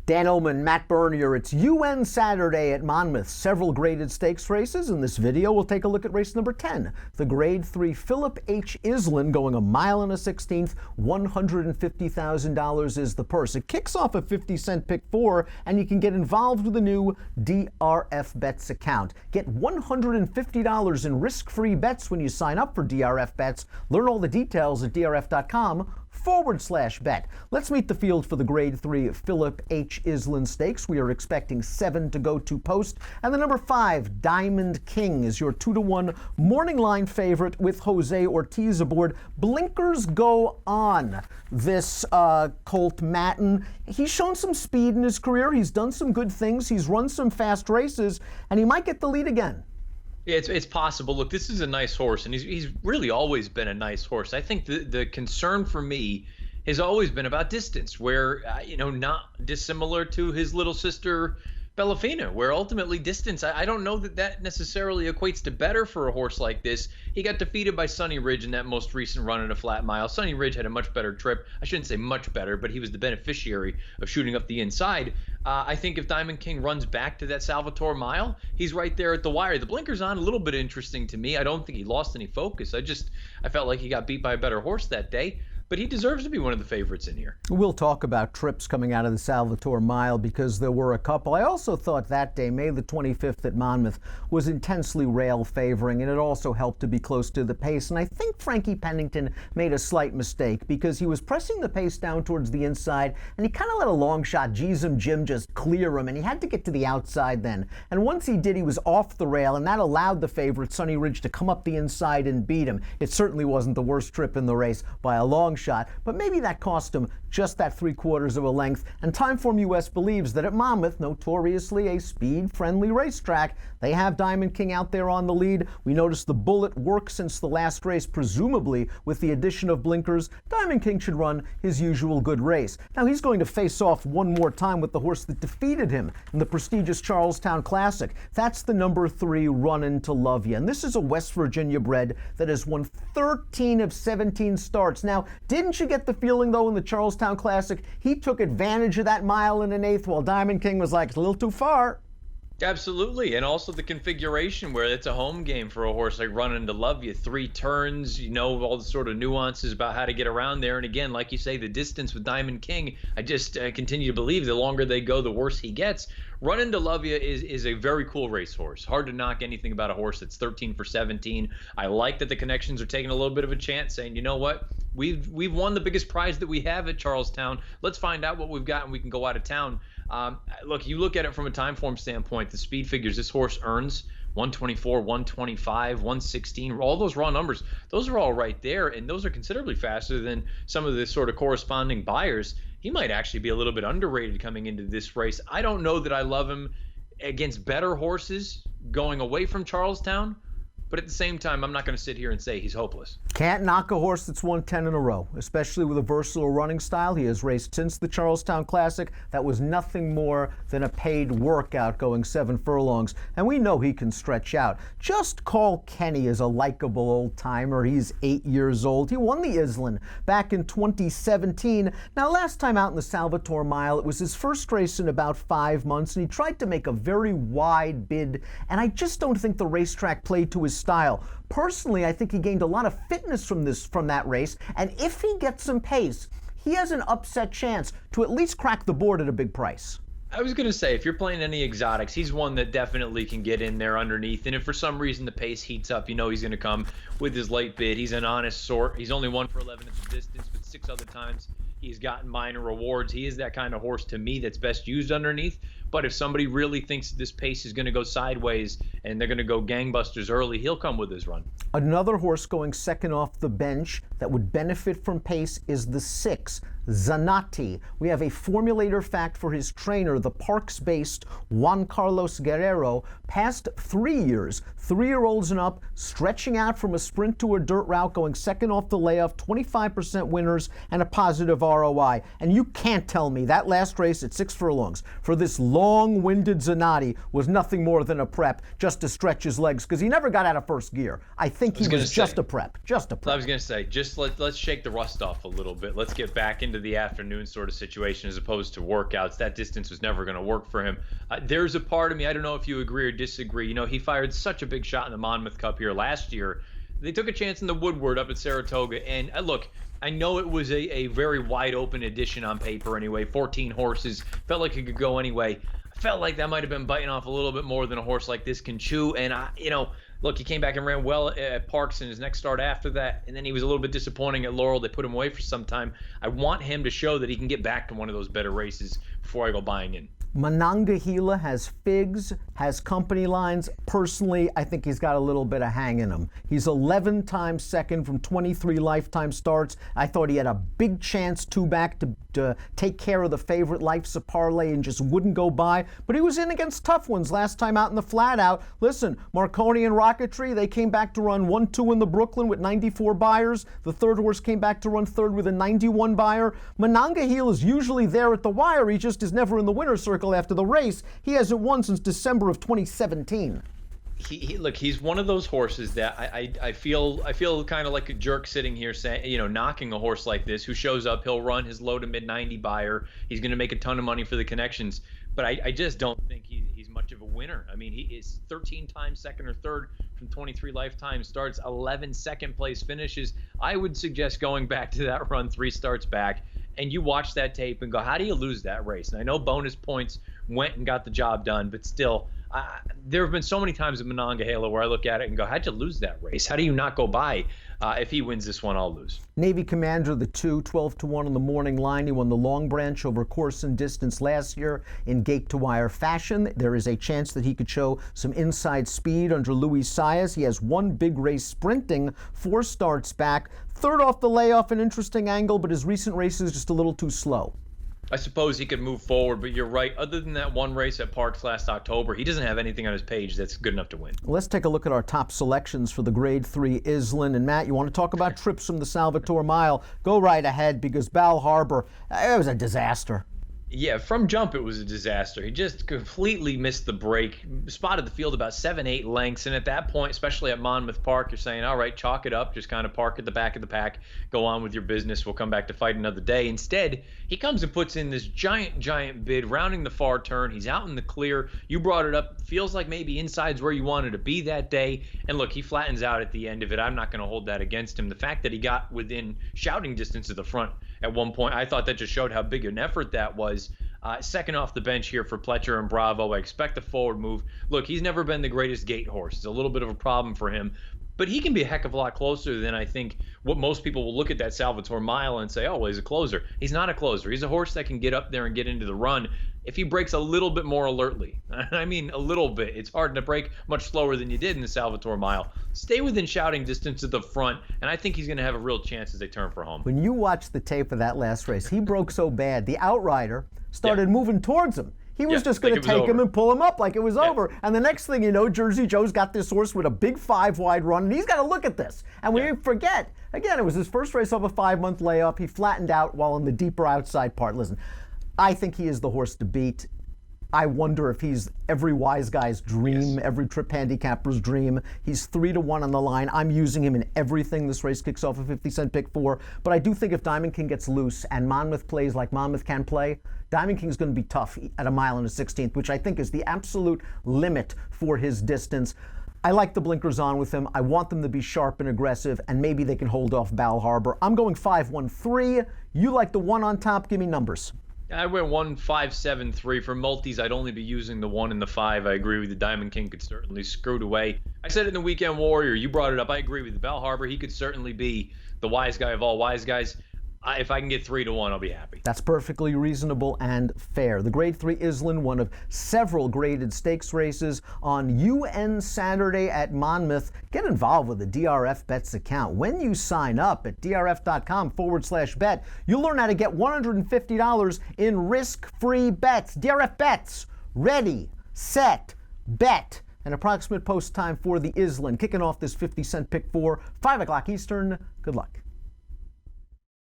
Dan Illman, Matt Bernier. It's UN Saturday at Monmouth. Several graded stakes races. In this video, we'll take a look at race number 10. The Grade 3 Philip H. Iselin going 1 mile and a 16th. $150,000 is the purse. It kicks off a 50-cent pick 4, and you can get involved with a new DRF Bets account. Get $150 in risk-free bets when you sign up for DRF Bets. Learn all the details at drf.com/bet. Let's meet the field for the Grade 3 Philip H. Iselin Stakes. We are expecting 7 to go to post. And the number 5, Diamond King, is your 2-to-1 morning line favorite with Jose Ortiz aboard. Blinkers go on this Colt Matin. He's shown some speed in his career. He's done some good things. He's run some fast races, and he might get the lead again. Yeah, it's possible. Look, this is a nice horse, and he's really always been a nice horse. I think the concern for me has always been about distance, where, not dissimilar to his little sister Bellafina, where ultimately distance, I don't know that necessarily equates to better for a horse like this. He got defeated by Sunny Ridge in that most recent run in a flat mile. Sunny Ridge had a much better trip. I shouldn't say much better, but he was the beneficiary of shooting up the inside. I think if Diamond King runs back to that Salvatore mile, he's right there at the wire. The blinkers on, a little bit interesting to me. I don't think he lost any focus. I felt like he got beat by a better horse that day. But he deserves to be one of the favorites in here. We'll talk about trips coming out of the Salvatore Mile because there were a couple. I also thought that day, May the 25th at Monmouth, was intensely rail favoring, and it also helped to be close to the pace. And I think Frankie Pennington made a slight mistake because he was pressing the pace down towards the inside, and he kind of let a long shot, Jim, just clear him, and he had to get to the outside then. And once he did, he was off the rail, and that allowed the favorite, Sunny Ridge, to come up the inside and beat him. It certainly wasn't the worst trip in the race by a long shot, but maybe that cost him just that 3/4 of a length. And Timeform US believes that at Monmouth, notoriously a speed-friendly racetrack, they have Diamond King out there on the lead. We noticed the bullet worked since the last race, presumably with the addition of blinkers. Diamond King should run his usual good race. Now he's going to face off one more time with the horse that defeated him in the prestigious Charlestown Classic. That's the number 3, Runnin' to Love Ya. And this is a West Virginia bred that has won 13 of 17 starts. Now, didn't you get the feeling, though, in the Charlestown Classic, he took advantage of that 1 1/8 miles while Diamond King was like, it's a little too far? Absolutely, and also the configuration where it's a home game for a horse like Runnin' to Love Ya. 3 turns, all the sort of nuances about how to get around there. And again, like you say, the distance with Diamond King, I just continue to believe the longer they go, the worse he gets. Runnin' to Love Ya is a very cool racehorse. Hard to knock anything about a horse that's 13 for 17. I like that the connections are taking a little bit of a chance, saying, you know what, we've won the biggest prize that we have at Charlestown. Let's find out what we've got, and we can go out of town. Look, you look at it from a time form standpoint, the speed figures this horse earns, 124, 125, 116, all those raw numbers, those are all right there, and those are considerably faster than some of the sort of corresponding buyers. He might actually be a little bit underrated coming into this race. I don't know that I love him against better horses going away from Charlestown, but at the same time, I'm not going to sit here and say he's hopeless. Can't knock a horse that's won 10 in a row, especially with a versatile running style. He has raced since the Charlestown Classic. That was nothing more than a paid workout going 7 furlongs, and we know he can stretch out. Just Call Kenny is a likable old-timer. He's 8 years old. He won the Iselin back in 2017. Now, last time out in the Salvatore Mile, it was his first race in about 5 months, and he tried to make a very wide bid, and I just don't think the racetrack played to his style. Personally, I think he gained a lot of fitness from that race, and if he gets some pace, he has an upset chance to at least crack the board at a big price. I was going to say, if you're playing any exotics, he's one that definitely can get in there underneath. And if for some reason the pace heats up, he's going to come with his late bid. He's an honest sort. He's only 1 for 11 at the distance, but 6 other times he's gotten minor rewards. He is that kind of horse to me that's best used underneath. But if somebody really thinks this pace is going to go sideways and they're going to go gangbusters early, he'll come with his run. Another horse going second off the bench that would benefit from pace is the 6, Zanotti. We have a formulator fact for his trainer, the Parks-based Juan Carlos Guerrero. Past 3 years, 3-year-olds and up, stretching out from a sprint to a dirt route, going second off the layoff, 25% winners, and a positive ROI. And you can't tell me that last race at 6 furlongs for this long-winded Zanotti was nothing more than a prep just to stretch his legs, because he never got out of first gear. I think he was just a prep. I was going to say, just let's shake the rust off a little bit. Let's get back into the afternoon sort of situation as opposed to workouts. That distance was never going to work for him. There's a part of me, I don't know if you agree or disagree. You know, he fired such a big shot in the Monmouth Cup here last year. They took a chance in the Woodward up at Saratoga. And look, I know it was a very wide open edition on paper anyway. 14 horses. Felt like it could go anyway. I felt like that might have been biting off a little bit more than a horse like this can chew. And, look, he came back and ran well at Parks in his next start after that, and then he was a little bit disappointing at Laurel. They put him away for some time. I want him to show that he can get back to one of those better races before I go buying in. Monongahela has figs, has company lines. Personally, I think he's got a little bit of hang in him. He's 11 times second from 23 lifetime starts. I thought he had a big chance back to take care of the favorite Life's a Parlay and just wouldn't go by. But he was in against tough ones last time out in the flat out. Listen, Marconi and Rocketry, they came back to run 1-2 in the Brooklyn with 94 buyers. The third horse came back to run third with a 91 buyer. Monongahela is usually there at the wire. He just is never in the winner's circle after the race. He hasn't won since December of 2017. Look, he's one of those horses that I feel kind of like a jerk sitting here saying, knocking a horse like this who shows up. He'll run his low to mid 90 buyer. He's going to make a ton of money for the connections, but I just don't think he's much of a winner. I mean, he is 13 times second or third from 23 lifetime starts, 11 second place finishes. I would suggest going back to that run 3 starts back, and you watch that tape and go, how do you lose that race? And I know bonus points went and got the job done, but still, there have been so many times at Monongahela where I look at it and go, how'd you lose that race? How do you not go by? If he wins this one, I'll lose. Navy Commander, the 2, 12-1 on the morning line. He won the Long Branch over course and distance last year in gate-to-wire fashion. There is a chance that he could show some inside speed under Luis Saez. He has one big race sprinting, 4 starts back. Third off the layoff, an interesting angle, but his recent races just a little too slow. I suppose he could move forward, but you're right. Other than that one race at Parks last October, he doesn't have anything on his page that's good enough to win. Let's take a look at our top selections for the Grade 3 Iselin. And Matt, you want to talk about trips from the Salvatore Mile? Go right ahead, because Bal Harbour, it was a disaster. Yeah, from jump, it was a disaster. He just completely missed the break, spotted the field about 7-8 lengths. And at that point, especially at Monmouth Park, you're saying, all right, chalk it up, just kind of park at the back of the pack, go on with your business. We'll come back to fight another day. Instead, he comes and puts in this giant bid, rounding the far turn. He's out in the clear. You brought it up. Feels like maybe inside's where you wanted to be that day. And look, he flattens out at the end of it. I'm not going to hold that against him. The fact that he got within shouting distance of the front at one point, I thought that just showed how big an effort that was. Second off the bench here for Pletcher and Bravo. I expect a forward move. Look, he's never been the greatest gate horse. It's a little bit of a problem for him, but he can be a heck of a lot closer than I think what most people will look at that Salvatore Mile and say, oh, well, he's a closer. He's not a closer. He's a horse that can get up there and get into the run if he breaks a little bit more alertly. I mean, a little bit. It's hard to break much slower than you did in the Salvatore Mile. Stay within shouting distance at the front, and I think he's going to have a real chance as they turn for home. When you watch the tape of that last race, he broke so bad, the outrider started moving towards him. He was just going to take him and pull him up like it was over. And the next thing you know, Jersey Joe's got this horse with a big 5-wide run, and he's got to look at this. And we forget, again, it was his first race off a 5-month layoff. He flattened out while in the deeper outside part. Listen, I think he is the horse to beat. I wonder if he's every wise guy's dream, every trip handicapper's dream. He's 3-1 on the line. I'm using him in everything. This race kicks off a 50-cent pick 4. But I do think if Diamond King gets loose and Monmouth plays like Monmouth can play, Diamond King's going to be tough at a mile and a 16th, which I think is the absolute limit for his distance. I like the blinkers on with him. I want them to be sharp and aggressive, and maybe they can hold off Bal Harbour. I'm going 5-1-3. You like the 1 on top. Give me numbers. I went 1-5-7-3 for multis. I'd only be using the 1 and the 5. I agree with you. Diamond King could certainly screw it away. I said it in the Weekend Warrior. You brought it up. I agree with you. Bal Harbour, he could certainly be the wise guy of all wise guys. If I can get 3-1, I'll be happy. That's perfectly reasonable and fair. The Grade 3 Iselin, one of several graded stakes races on UN Saturday at Monmouth. Get involved with the DRF Bets account. When you sign up at drf.com/bet, you'll learn how to get $150 in risk-free bets. DRF Bets, ready, set, bet. An approximate post time for the Iselin, kicking off this 50-cent pick 4, 5 o'clock Eastern. Good luck.